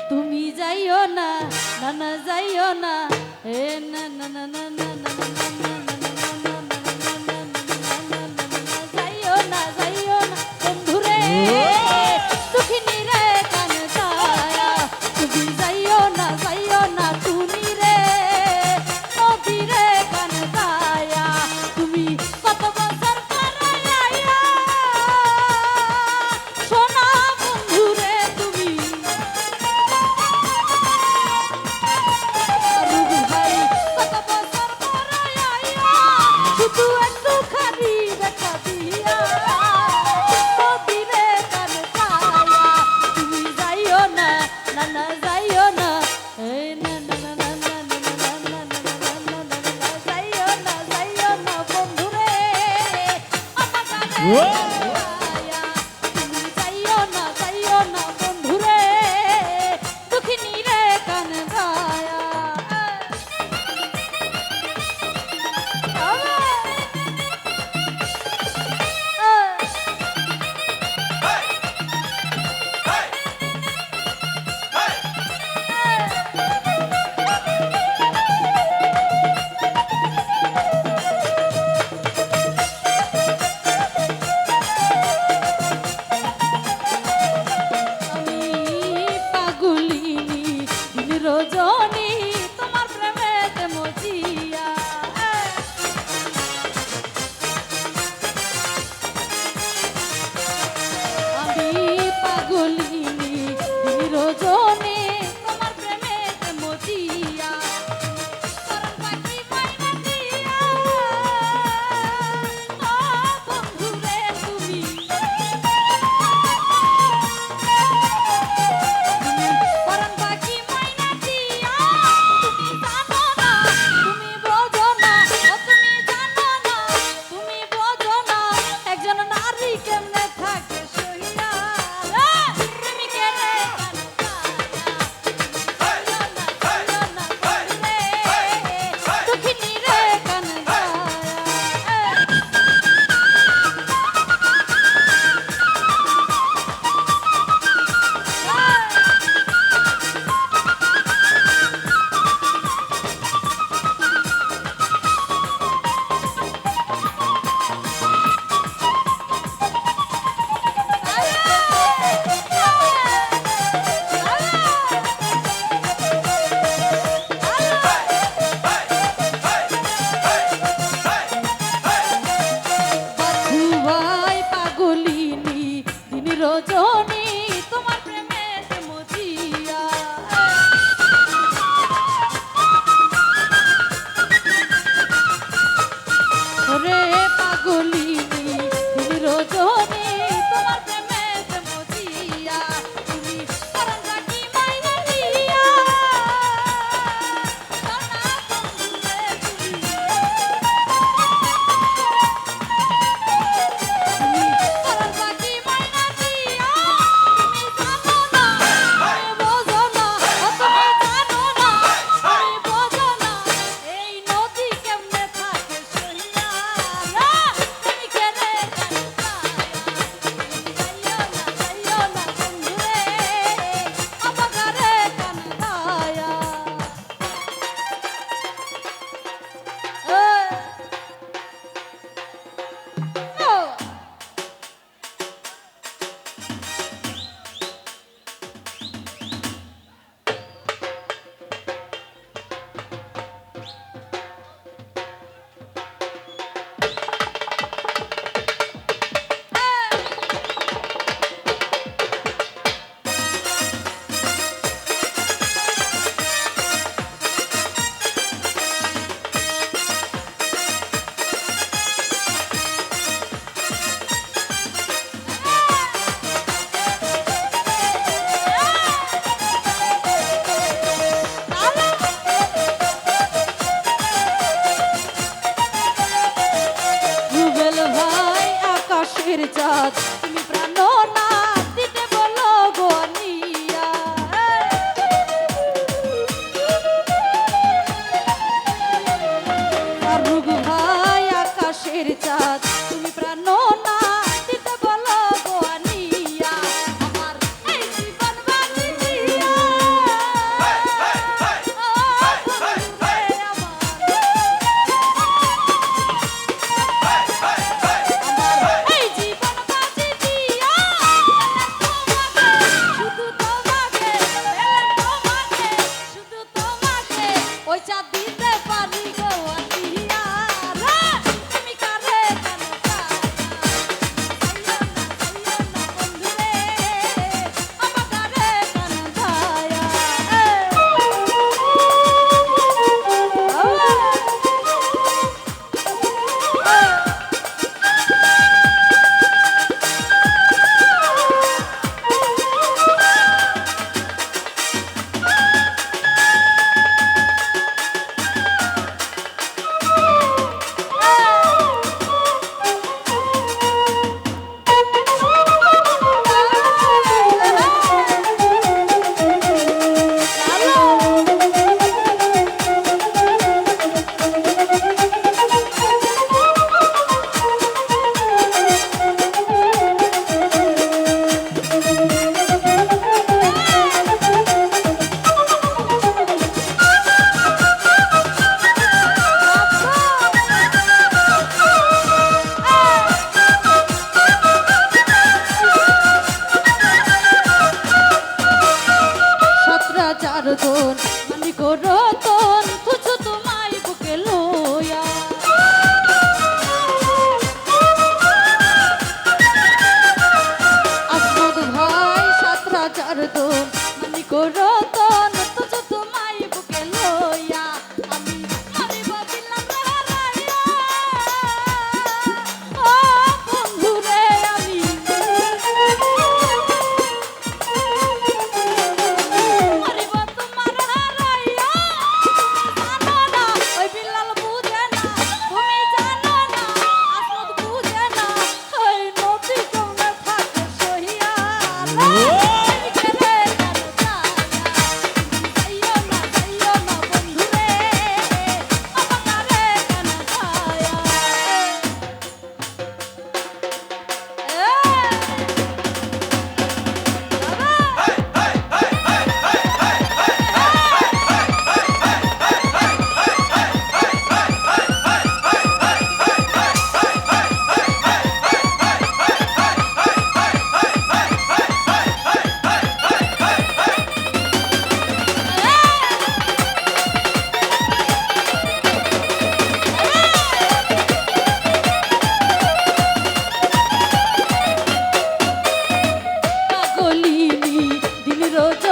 তুমি যাইও না, না না যাইও না, এ না না না না না না না না না যাইও না, যাইও না বন্ধুরে, দুঃখিনী রে কান ছায়া, তুমি যাইও না, যাইও না তুমি রে, নদী রে কান ছায়া, তুমি কত বছর পরে আইয়া, সোনা বন্ধুরে তুমি রুবি ভাই, কত বছর পরে আইয়া, শুধু একটু খালি দেখা দিয়া, নদী রে কান ছায়া, তুমি যাইও না, না না যাইও না, এই না না না না না না না না না না না যাইও না, যাইও না বন্ধুরে, আমার গানে ছায়া, তুমি যাইও না, যাইও না বন্ধুরে, দুঃখিনী রে কান ছায়া। চারজন মানিক রতন তুছো তোমায় বুকে লইয়া আসমত ভাই সাতরা চারজন মানিক রতন তুছো তোমায় বুকে লইয়া আমি মারিব দিলাম হারাইয়া ও বন্ধুরে আমি মারিব তোমার হারাইয়া জানো না ওই বিলাল বুঝে না তুমি জানো না আসমত বুঝে না ওই নদী কোনে থাকে সহিয়া গেলে যাইও না বন্ধুরে আমারে কেন ছায়া পাগলিনী দিন রোজ